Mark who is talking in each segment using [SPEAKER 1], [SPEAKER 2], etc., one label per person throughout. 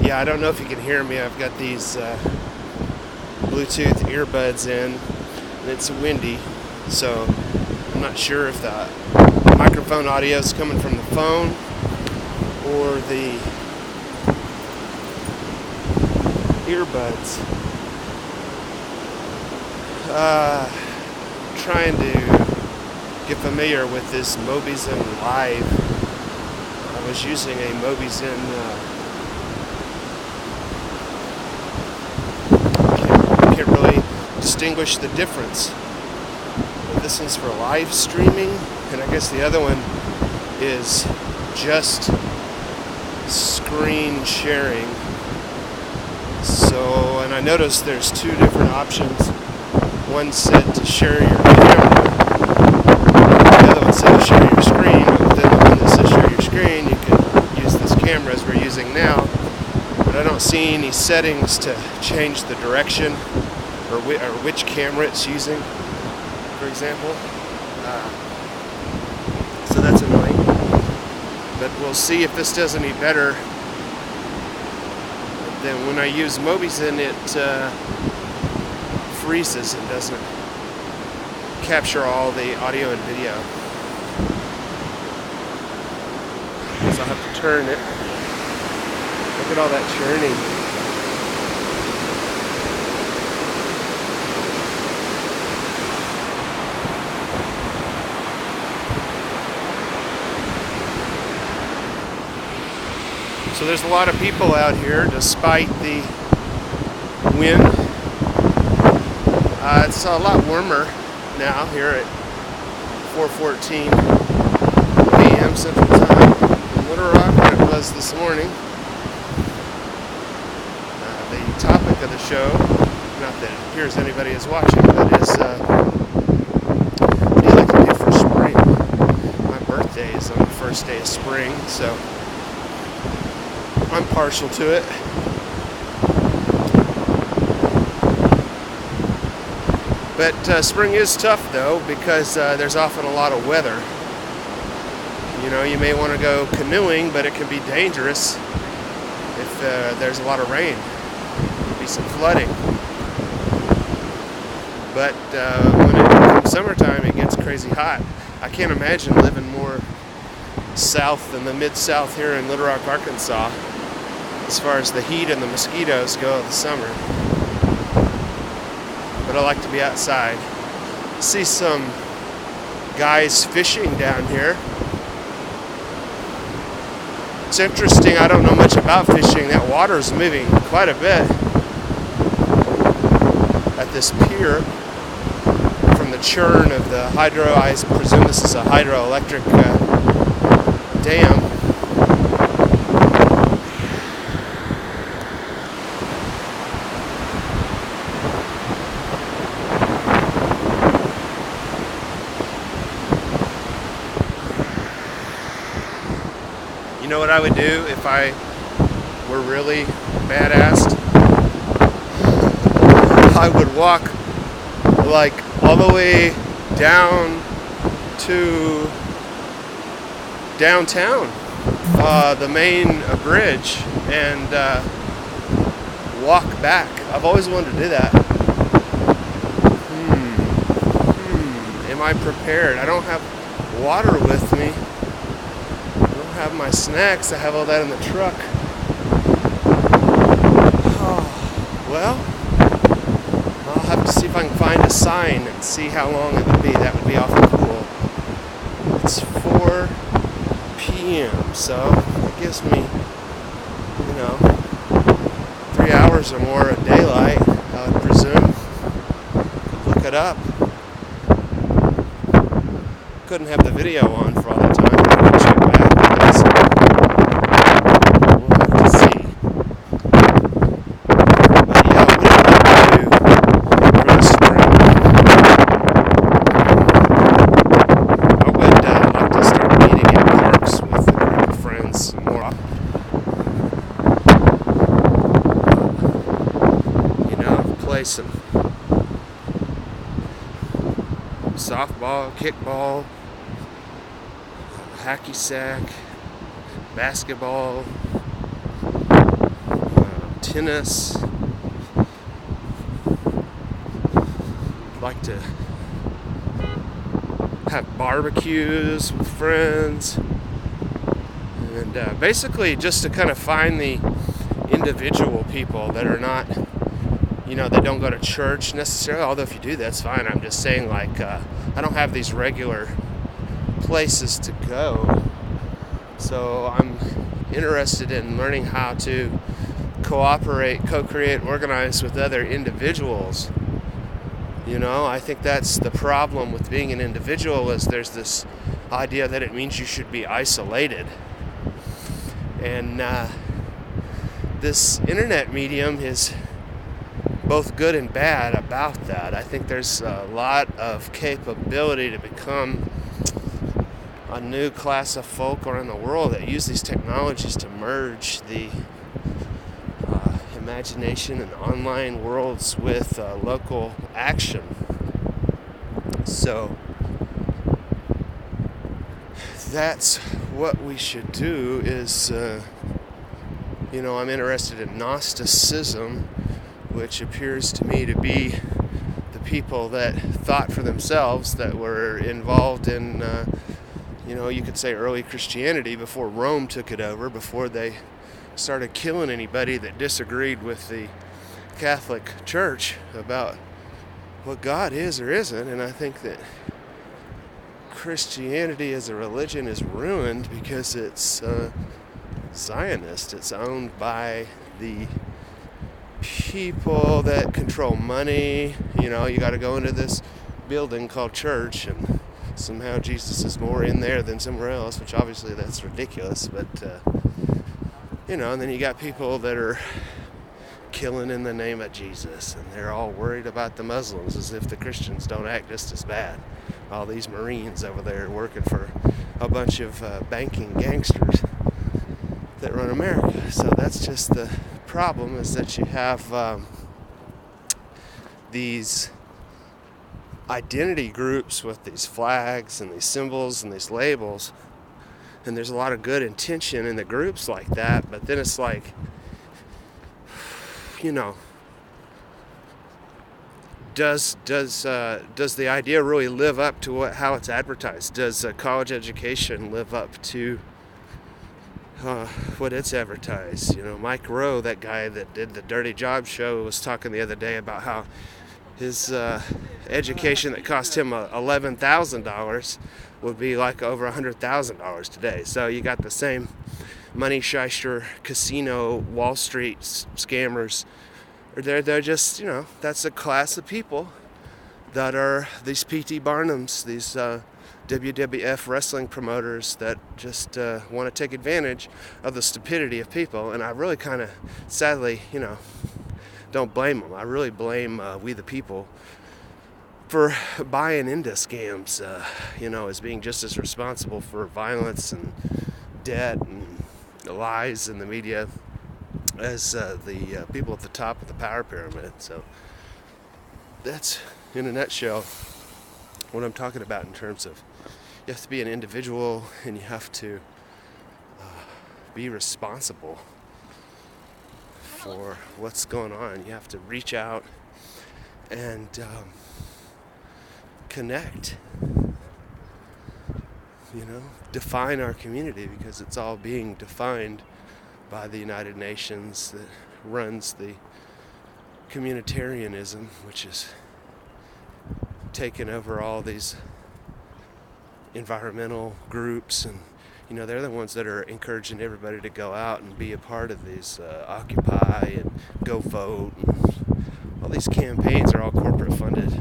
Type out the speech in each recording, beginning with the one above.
[SPEAKER 1] Yeah, I don't know if you can hear me. I've got these Bluetooth earbuds in, and it's windy, so I'm not sure if the microphone audio is coming from the phone or the earbuds. Trying to get familiar with this Mobizen Live. I was using a Mobizen can't really distinguish the difference. This one's for live streaming, and I guess the other one is just screen sharing. So, and I noticed there's two different options. One said to share your camera, the other one said to share your screen. Within the one that says share your screen, you can use this camera as we're using now, but I don't see any settings to change the direction or which camera it's using, for example. So that's annoying. But we'll see if this does any better. Then when I use Mobizen, it freezes and doesn't capture all the audio and video. So I'll have to turn it. Look at all that churning. So there's a lot of people out here despite the wind. It's a lot warmer now here at 4:14 p.m. Central Time in Little Rock than it was this morning. The topic of the show, not that it appears anybody is watching, but is what do you like to do for spring? My birthday is on the first day of spring, so I'm partial to it. But spring is tough though, because there's often a lot of weather. You know, you may want to go canoeing, but it can be dangerous if there's a lot of rain. There'll be some flooding. But when it comes summertime, it gets crazy hot. I can't imagine living more south than the mid-south here in Little Rock, Arkansas, as far as the heat and the mosquitoes go in the summer. But I like to be outside. See some guys fishing down here. It's interesting, I don't know much about fishing. That water's moving quite a bit at this pier from the churn of the hydro. I presume this is a hydroelectric dam. You know what I would do if I were really badass? I would walk like all the way down to downtown, the main bridge, and walk back. I've always wanted to do that. Am I prepared? I don't have water with me. Have my snacks. I have all that in the truck. Oh, well, I'll have to see if I can find a sign and see how long it would be. That would be awful cool. It's 4 p.m. so it gives me, 3 hours or more of daylight, I would presume. Could look it up. Couldn't have the video on for all the time. I could check back. We'll have to see. But yeah, what do I like to do for the spring? I would like to start meeting at parks with a group of friends more often. Play some softball, kickball, hacky sack, basketball, tennis. Like to have barbecues with friends, and basically just to kind of find the individual people that are not, they don't go to church necessarily, although if you do, that's fine. I'm just saying, I don't have these regular places to go. So I'm interested in learning how to cooperate, co-create, organize with other individuals. I think that's the problem with being an individual, is there's this idea that it means you should be isolated. And this internet medium is both good and bad about that. I think there's a lot of capability to become a new class of folk around the world that use these technologies to merge the imagination and online worlds with local action. So that's what we should do. Is I'm interested in Gnosticism, which appears to me to be the people that thought for themselves, that were involved in you could say early Christianity, before Rome took it over, before they started killing anybody that disagreed with the Catholic Church about what God is or isn't. And I think that Christianity as a religion is ruined because it's Zionist. It's owned by the people that control money. You got to go into this building called church, and somehow Jesus is more in there than somewhere else, which obviously that's ridiculous. But and then you got people that are killing in the name of Jesus, and they're all worried about the Muslims, as if the Christians don't act just as bad. All these Marines over there working for a bunch of banking gangsters that run America. So that's just the problem, is that you have these identity groups with these flags and these symbols and these labels, and there's a lot of good intention in the groups like that, but then it's like, does the idea really live up to how it's advertised? Does a college education live up to what it's advertised? Mike Rowe, that guy that did the Dirty Job show, was talking the other day about how his education that cost him $11,000 would be like over $100,000 today. So you got the same money shyster, casino, Wall Street scammers. They're just, that's a class of people that are these P.T. Barnums, these WWF wrestling promoters that just want to take advantage of the stupidity of people. And I really kind of, sadly, don't blame them. I really blame we the people for buying into scams, as being just as responsible for violence and debt and lies in the media as the people at the top of the power pyramid. So that's, in a nutshell, what I'm talking about in terms of you have to be an individual, and you have to be responsible for what's going on. You have to reach out and connect, define our community, because it's all being defined by the United Nations that runs the communitarianism, which is taken over all these environmental groups. And they're the ones that are encouraging everybody to go out and be a part of these Occupy and Go Vote. And all these campaigns are all corporate funded.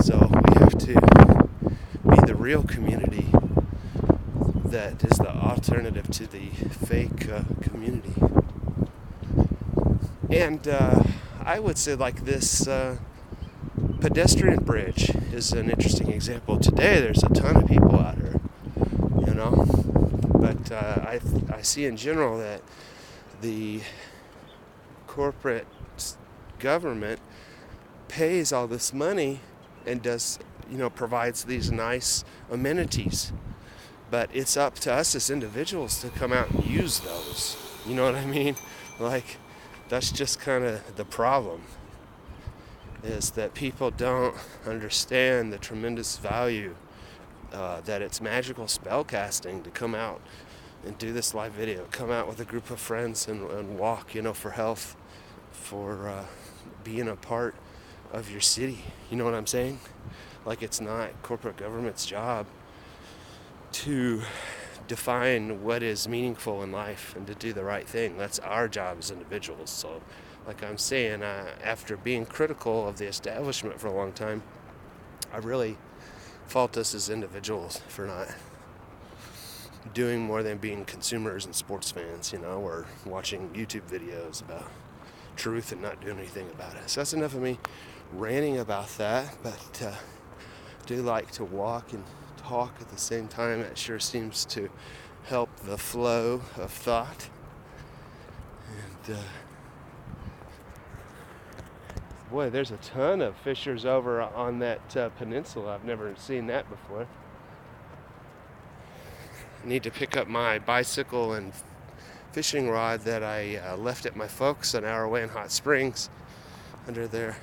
[SPEAKER 1] So we have to be the real community that is the alternative to the fake community. And I would say, like, this pedestrian bridge is an interesting example. Today there's a ton of people out here, but I see in general that the corporate government pays all this money and does, provides these nice amenities. But it's up to us as individuals to come out and use those. You know what I mean? Like, that's just kind of the problem, is that people don't understand the tremendous value that it's magical spell casting to come out and do this live video, come out with a group of friends and walk, for health, for being a part of your city. You know what I'm saying? Like, it's not corporate government's job to define what is meaningful in life and to do the right thing. That's our job as individuals. So, like I'm saying, after being critical of the establishment for a long time, I really fault us as individuals for not doing more than being consumers and sports fans, or watching YouTube videos about truth and not doing anything about it. So that's enough of me ranting about that, but I do like to walk and talk at the same time. It sure seems to help the flow of thought. And boy, there's a ton of fishers over on that peninsula. I've never seen that before. I need to pick up my bicycle and fishing rod that I left at my folks an hour away in Hot Springs under their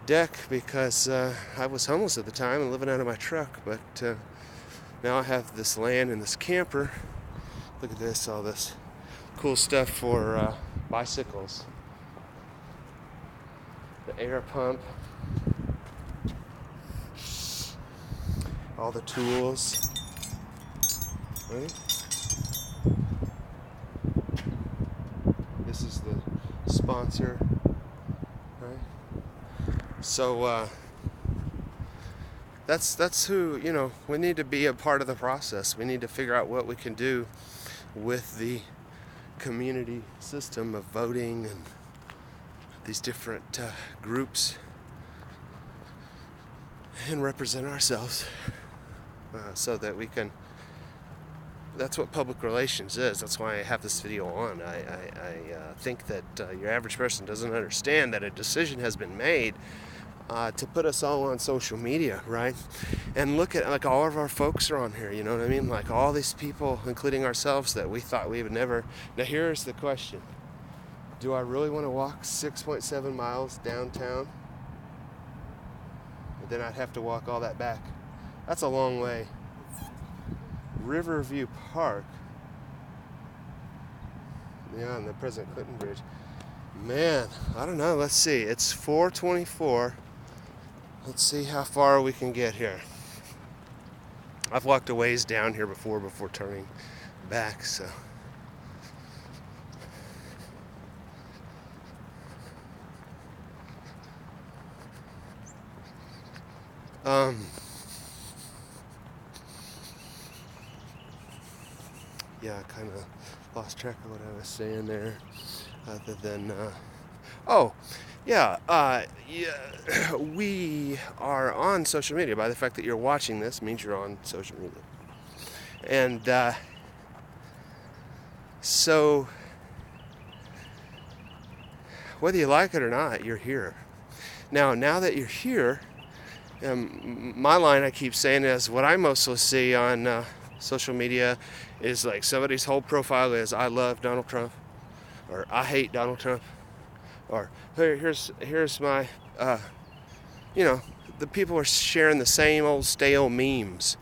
[SPEAKER 1] deck because I was homeless at the time and living out of my truck, but now I have this land and this camper. Look at this, all this cool stuff for bicycles. The air pump, all the tools, right? This is the sponsor, right? So that's who, we need to be a part of the process. We need to figure out what we can do with the community system of voting and these different groups and represent ourselves so that we can. That's what public relations is. That's why I have this video on. I think that your average person doesn't understand that a decision has been made to put us all on social media, right? And look at, like, all of our folks are on here, you know what I mean? Like, all these people, including ourselves, that we thought we would never. Now, here's the question. Do I really want to walk 6.7 miles downtown? And then I'd have to walk all that back. That's a long way. Riverview Park. Yeah, on the President Clinton Bridge. Man, I don't know. Let's see. It's 4:24. Let's see how far we can get here. I've walked a ways down here before turning back, so. Yeah, I kind of lost track of what I was saying there, other than, we are on social media. By the fact that you're watching this means you're on social media. And so, whether you like it or not, you're here. Now that you're here, my line I keep saying is what I mostly see on social media is like somebody's whole profile is I love Donald Trump, or I hate Donald Trump, or here's my the people are sharing the same old stale memes.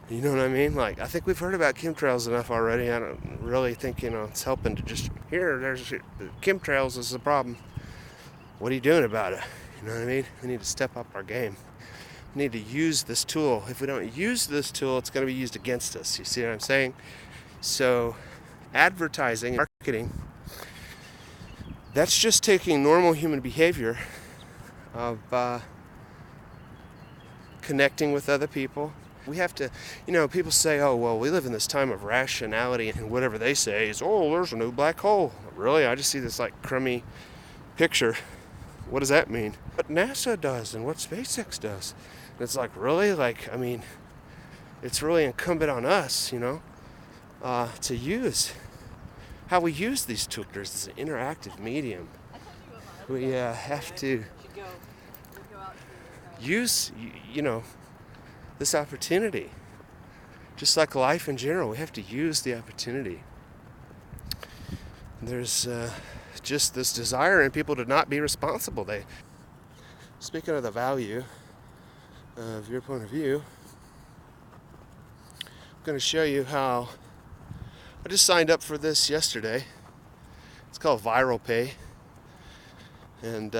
[SPEAKER 1] You know what I mean? Like, I think we've heard about chemtrails enough already. I don't really think it's helping to just there's chemtrails is the problem. What are you doing about it? You know what I mean? We need to step up our game. We need to use this tool. If we don't use this tool, it's going to be used against us. You see what I'm saying? So, advertising, marketing, that's just taking normal human behavior of connecting with other people. We have to, people say, oh, well, we live in this time of rationality, and whatever they say is, oh, there's a new black hole. Really? I just see this, crummy picture. What does that mean? What NASA does and what SpaceX does. And it's really? It's really incumbent on us, to use how we use these tools as an interactive medium. We have to use, this opportunity. Just like life in general, we have to use the opportunity. There's just this desire in people to not be responsible. Speaking of the value of your point of view, I'm going to show you how I just signed up for this yesterday. It's called Viral Pay, and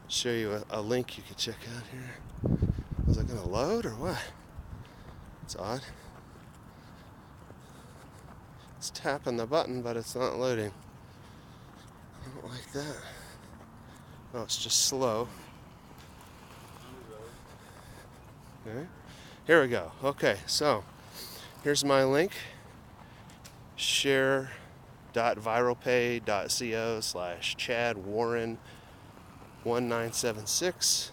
[SPEAKER 1] show you a link you can check out here. Is it going to load or what? It's odd. It's tapping the button, but it's not loading. I don't like that. Oh, it's just slow. Okay. Here we go. Okay, so here's my link. share.viralpay.co/ChadWarren1976.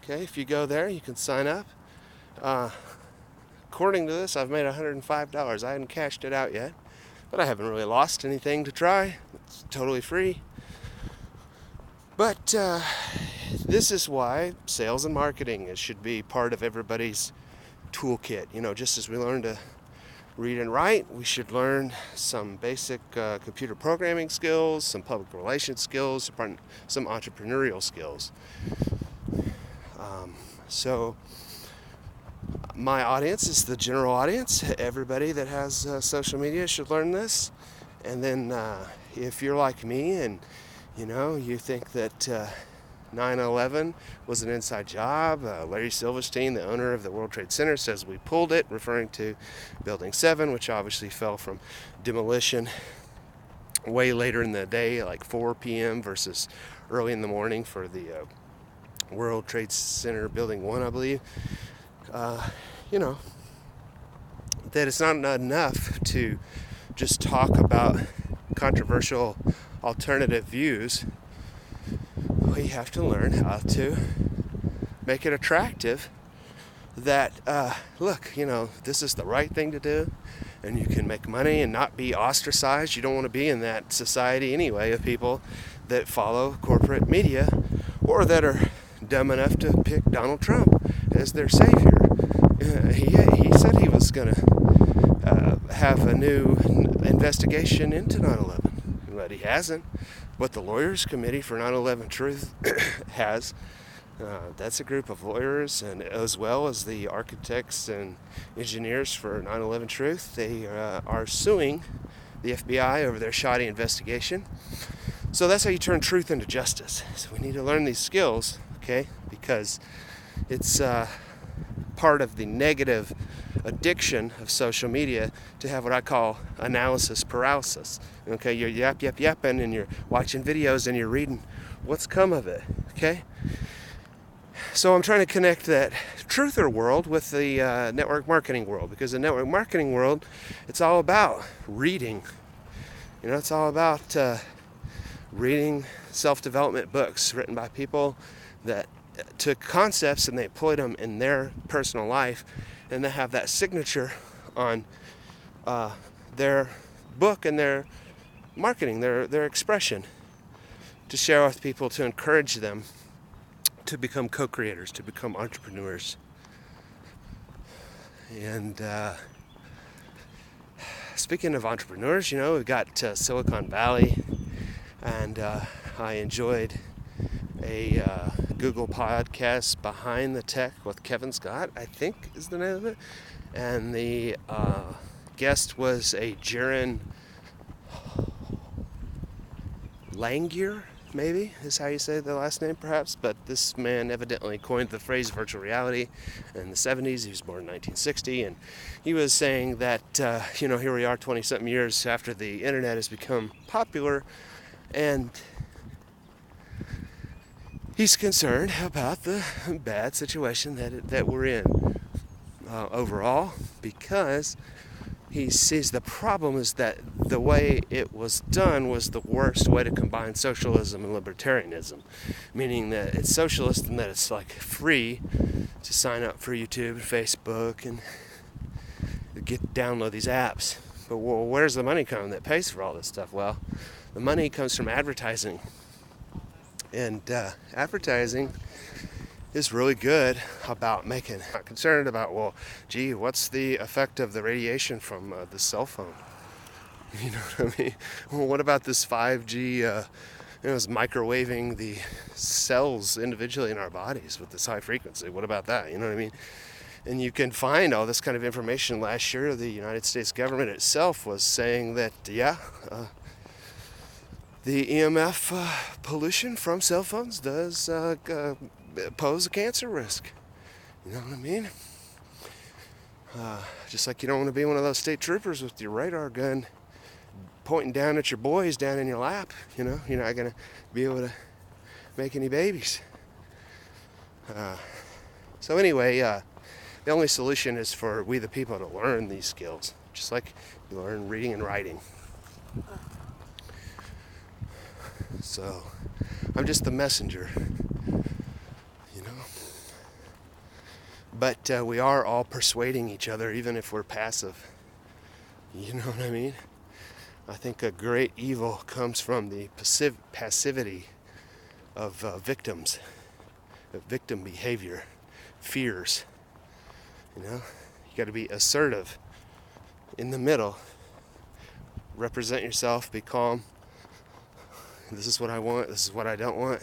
[SPEAKER 1] Okay, if you go there, you can sign up. According to this, I've made $105. I haven't cashed it out yet, but I haven't really lost anything to try. It's totally free. But this is why sales and marketing should be part of everybody's toolkit. Just as we learn to read and write, we should learn some basic computer programming skills, some public relations skills, some entrepreneurial skills. So my audience is the general audience. Everybody that has social media should learn this. And then if you're like me and you think that 9/11 was an inside job, Larry Silverstein, the owner of the World Trade Center, says we pulled it, referring to Building 7, which obviously fell from demolition way later in the day, like 4 p.m. versus early in the morning for the World Trade Center Building 1, I believe. That it's not enough to just talk about controversial alternative views. We have to learn how to make it attractive that, look, this is the right thing to do, and you can make money and not be ostracized. You don't want to be in that society anyway of people that follow corporate media or that are dumb enough to pick Donald Trump as their savior. He said he was going to have a new investigation into 9/11, but he hasn't. What the Lawyers Committee for 9/11 Truth has, that's a group of lawyers, and as well as the architects and engineers for 9/11 Truth, they are suing the FBI over their shoddy investigation. So that's how you turn truth into justice. So we need to learn these skills, okay? Because it's part of the negative addiction of social media to have what I call analysis paralysis. Okay, you're yapping, and you're watching videos, and you're reading what's come of it, okay? So I'm trying to connect that truther world with the network marketing world, because the network marketing world, it's all about reading. It's all about reading self-development books written by people that took concepts and they employed them in their personal life, and they have that signature on their book and their marketing, their expression, to share with people, to encourage them to become co-creators, to become entrepreneurs. And speaking of entrepreneurs, we've got Silicon Valley, and I enjoyed a Google podcast, Behind the Tech, with Kevin Scott, I think is the name of it. And the guest was a Jaron Langier, maybe is how you say the last name, perhaps. But this man evidently coined the phrase virtual reality in the 70s. He was born in 1960, and he was saying that, here we are 20-something years after the internet has become popular, and he's concerned about the bad situation that we're in overall, because he sees the problem is that the way it was done was the worst way to combine socialism and libertarianism, meaning that it's socialist and that it's like free to sign up for YouTube and Facebook and download these apps. But where's the money coming that pays for all this stuff? Well, the money comes from advertising. And advertising is really good about making, not concerned about, what's the effect of the radiation from the cell phone? You know what I mean? Well, what about this 5G, it's microwaving the cells individually in our bodies with this high frequency? What about that? You know what I mean? And you can find all this kind of information. Last year, the United States government itself was saying that, the EMF pollution from cell phones does pose a cancer risk. You know what I mean? Just like you don't want to be one of those state troopers with your radar gun pointing down at your boys down in your lap. You're not going to be able to make any babies. So anyway, the only solution is for we the people to learn these skills, just like you learn reading and writing. So I'm just the messenger, But we are all persuading each other, even if we're passive. You know what I mean? I think a great evil comes from the passivity of victims, of victim behavior, fears. You got to be assertive in the middle. Represent yourself, be calm. This is what I want, this is what I don't want.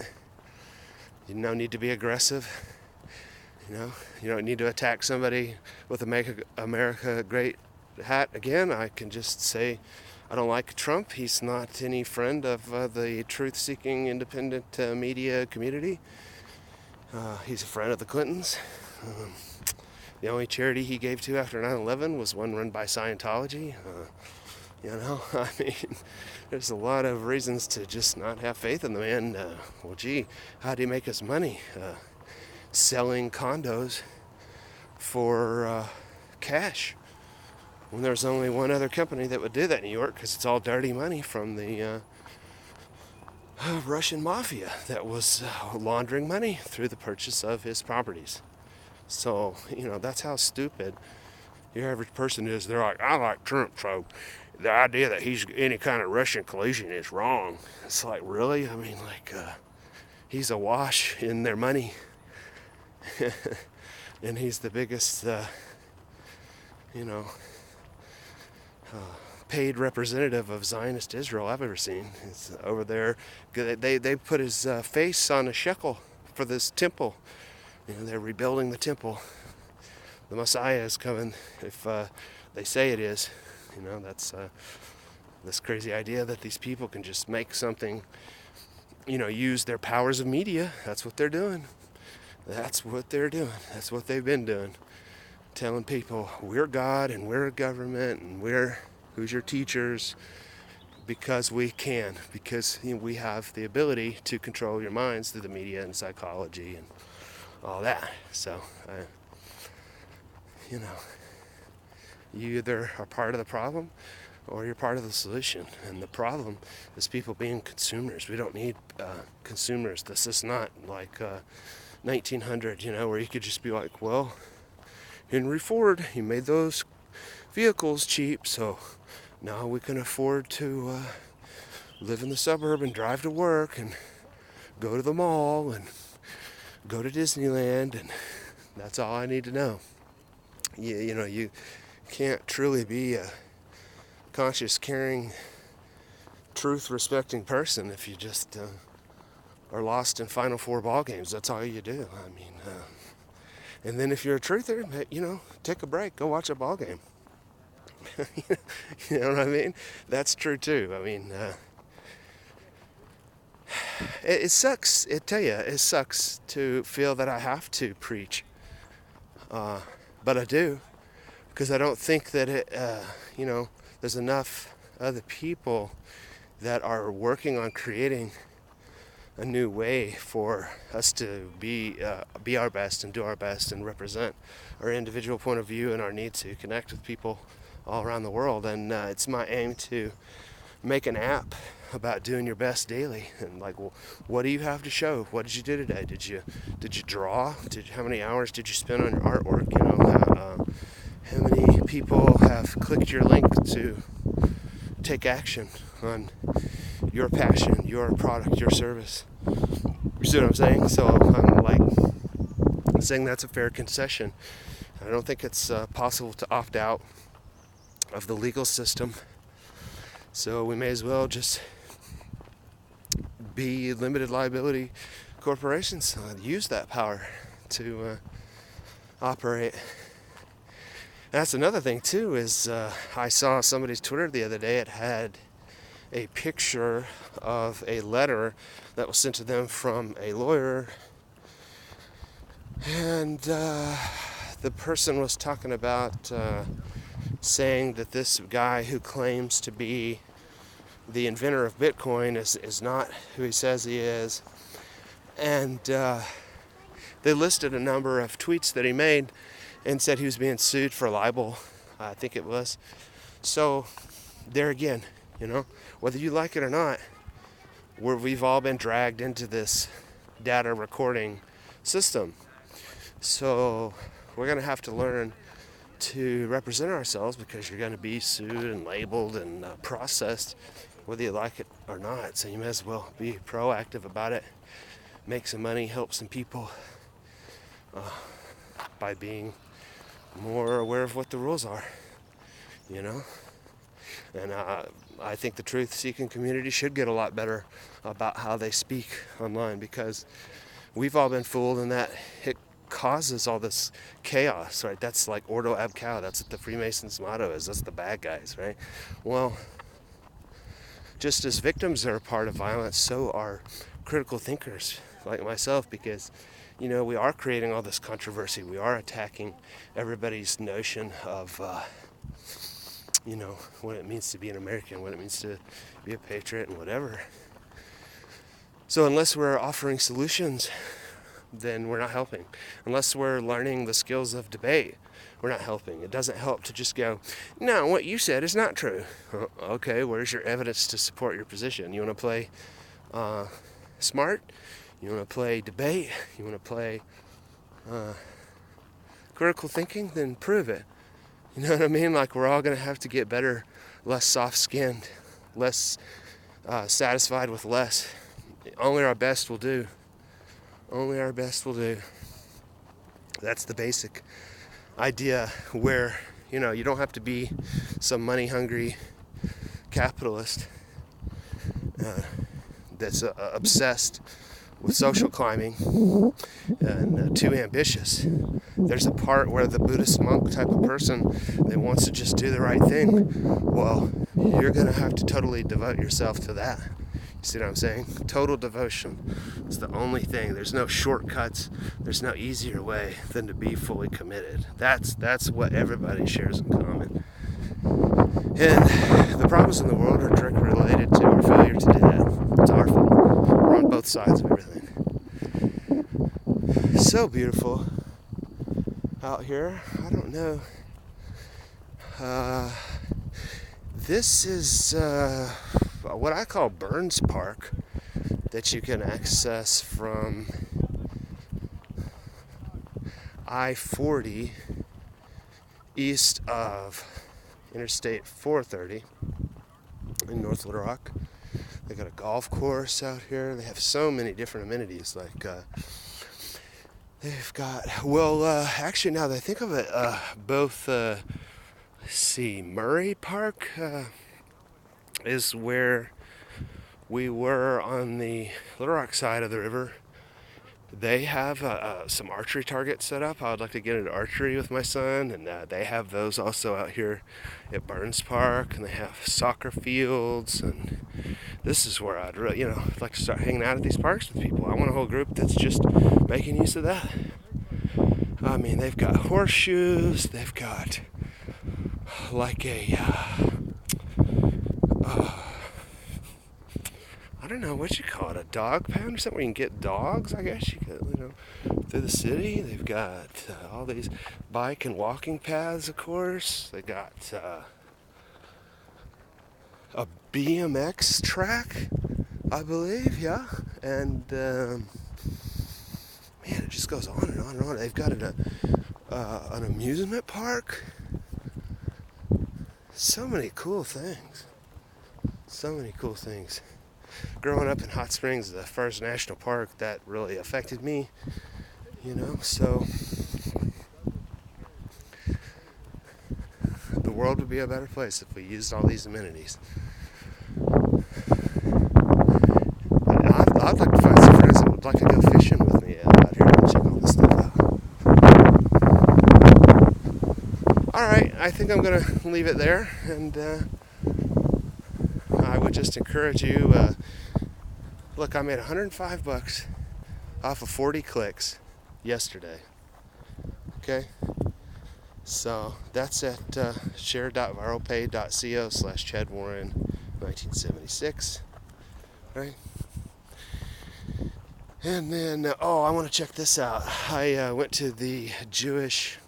[SPEAKER 1] You don't need to be aggressive. You don't need to attack somebody with a Make America Great hat again. I can just say I don't like Trump. He's not any friend of the truth-seeking independent media community. He's a friend of the Clintons. The only charity he gave to after 9/11 was one run by Scientology. I mean, there's a lot of reasons to just not have faith in the man. Well, gee, how do you make his money? Selling condos for cash, when there's only one other company that would do that in New York, because it's all dirty money from the Russian mafia that was laundering money through the purchase of his properties. So, that's how stupid your average person is. They're like, I like Trump, so the idea that he's any kind of Russian collusion is wrong. It's like, really? I mean, he's awash in their money. And he's the biggest, paid representative of Zionist Israel I've ever seen. It's over there. They put his face on a shekel for this temple. They're rebuilding the temple. The Messiah is coming, if they say it is. That's this crazy idea that these people can just make something, use their powers of media. That's what they're doing. That's what they're doing. That's what they've been doing. Telling people, we're God and we're a government and who's your teachers? Because we can. Because we have the ability to control your minds through the media and psychology and all that. So, you either are part of the problem or you're part of the solution. And the problem is people being consumers. We don't need consumers. This is not like 1900, where you could just be like, well, Henry Ford, he made those vehicles cheap, so now we can afford to live in the suburb and drive to work and go to the mall and go to Disneyland, and that's all I need to know. You can't truly be a conscious, caring, truth-respecting person if you just are lost in Final Four ball games. That's all you do. I mean, and then if you're a truther, take a break, go watch a ball game. You know what I mean? That's true too. I mean, it sucks. It sucks to feel that I have to preach, but I do, because I don't think that there's enough other people that are working on creating a new way for us to be our best and do our best and represent our individual point of view and our need to connect with people all around the world. And it's my aim to make an app about doing your best daily. And well, what do you have to show? What did you do today? Did you draw? How many hours did you spend on your artwork? How many people have clicked your link to take action on your passion, your product, your service? You see what I'm saying? So I'm saying that's a fair concession. I don't think it's possible to opt out of the legal system. So we may as well just be limited liability corporations. Use that power to operate. That's another thing too, is I saw somebody's Twitter the other day. It had a picture of a letter that was sent to them from a lawyer, and the person was talking about saying that this guy who claims to be the inventor of Bitcoin is not who he says he is. And they listed a number of tweets that he made and said he was being sued for libel, I think it was. So there again, whether you like it or not, we've all been dragged into this data recording system. So we're going to have to learn to represent ourselves, because you're going to be sued and labeled and processed whether you like it or not. So you may as well be proactive about it, make some money, help some people by being more aware of what the rules are, And I think the truth-seeking community should get a lot better about how they speak online, because we've all been fooled in that it causes all this chaos, right? That's like Ordo Ab Chao. That's what the Freemasons' motto is. That's the bad guys, right? Well, just as victims are a part of violence, so are critical thinkers like myself, because we are creating all this controversy. We are attacking everybody's notion of what it means to be an American, what it means to be a patriot, and whatever. So unless we're offering solutions, then we're not helping. Unless we're learning the skills of debate, we're not helping. It doesn't help to just go, no, what you said is not true. Okay, where's your evidence to support your position? You want to play smart? You want to play debate? You want to play critical thinking? Then prove it. You know what I mean? Like, we're all going to have to get better, less soft-skinned, less satisfied with less. Only our best will do. Only our best will do. That's the basic idea, where, you don't have to be some money-hungry capitalist that's obsessed with social climbing and too ambitious. There's a part where the Buddhist monk type of person that wants to just do the right thing. Well, you're going to have to totally devote yourself to that. You see what I'm saying? Total devotion. It's the only thing. There's no shortcuts. There's no easier way than to be fully committed. That's what everybody shares in common. And the problems in the world are directly related to our failure to do that. It's our fault. We're on both sides of everything. So beautiful out here. I don't know. This is what I call Burns Park, that you can access from I-40 east of Interstate 430 in North Little Rock. They got a golf course out here. They have so many different amenities. Like they've got, actually, now that I think of it, both Murray Park is where we were on the Little Rock side of the river. They have some archery targets set up. I would like to get into archery with my son, and they have those also out here at Burns Park, and they have soccer fields, and this is where I'd really, like to start hanging out at these parks with people. I want a whole group that's just making use of that. I mean, they've got horseshoes, they've got like a I don't know what you call it, a dog pound or something where you can get dogs, I guess you could, through the city. They've got all these bike and walking paths, of course. They got a BMX track, I believe, yeah. And man, it just goes on and on and on. They've got an amusement park. So many cool things. So many cool things. Growing up in Hot Springs, the first national park, that really affected me, so the world would be a better place if we used all these amenities. I'd like to find some friends that would like to go fishing with me out here and check all this stuff out. Alright, I think I'm going to leave it there, and I would just encourage you, look, I made $105 off of 40 clicks yesterday, okay? So that's at share.viralpay.co/ChadWarren1976. Right? And then, I want to check this out. I went to the Jewish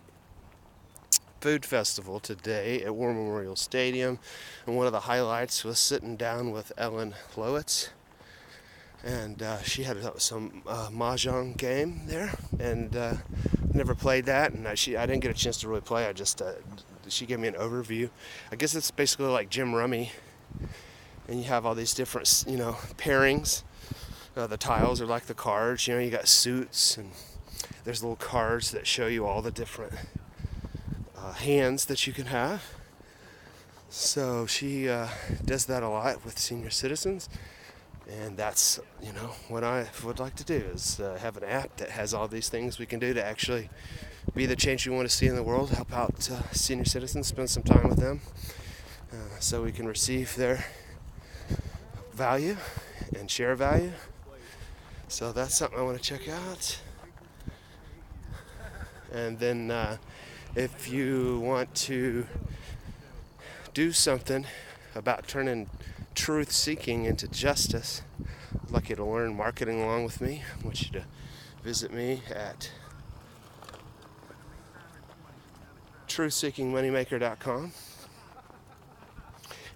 [SPEAKER 1] Food Festival today at War Memorial Stadium, and one of the highlights was sitting down with Ellen Lowitz, and she had some mahjong game there, and never played that, and I didn't get a chance to really play. She gave me an overview. I guess it's basically like Jim Rummy, and you have all these different pairings. The tiles are like the cards. You got suits, and there's little cards that show you all the different hands that you can have. So she does that a lot with senior citizens, and that's what I would like to do is have an app that has all these things we can do to actually be the change we want to see in the world, help out senior citizens, spend some time with them, so we can receive their value and share value. So that's something I want to check out. And then if you want to do something about turning truth seeking into justice, I'd like you to learn marketing along with me. I want you to visit me at truthseekingmoneymaker.com,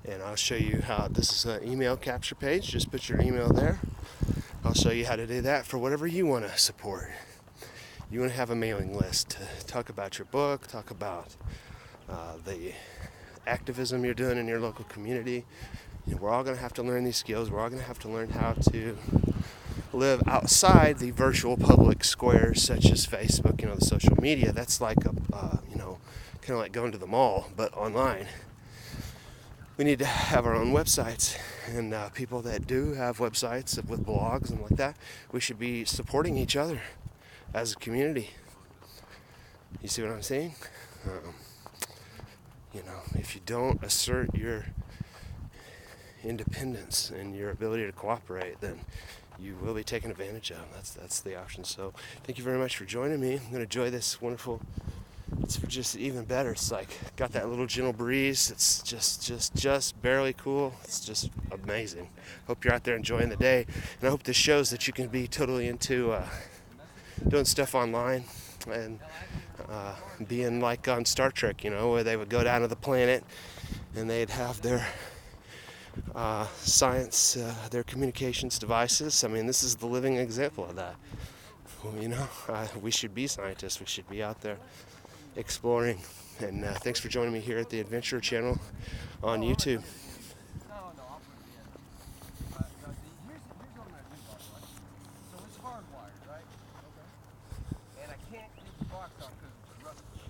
[SPEAKER 1] and I'll show you how. This is an email capture page. Just put your email there. I'll show you how to do that for whatever you want to support. You want to have a mailing list to talk about your book, talk about the activism you're doing in your local community. We're all going to have to learn these skills. We're all going to have to learn how to live outside the virtual public squares such as Facebook, the social media. That's like kind of like going to the mall, but online. We need to have our own websites, and people that do have websites with blogs and like that, we should be supporting each other as a community. You see what I'm saying? If you don't assert your independence and your ability to cooperate, then you will be taken advantage of. That's the option. So thank you very much for joining me. I'm going to enjoy this wonderful. It's just even better. It's like got that little gentle breeze. It's just barely cool. It's just amazing. Hope you're out there enjoying the day, and I hope this shows that you can be totally into doing stuff online and being like on Star Trek, where they would go down to the planet and they'd have their science, their communications devices. I mean, this is the living example of that. We should be scientists. We should be out there exploring. And thanks for joining me here at the Adventure Channel on YouTube.
[SPEAKER 2] And I can't get the box off because it's rusty.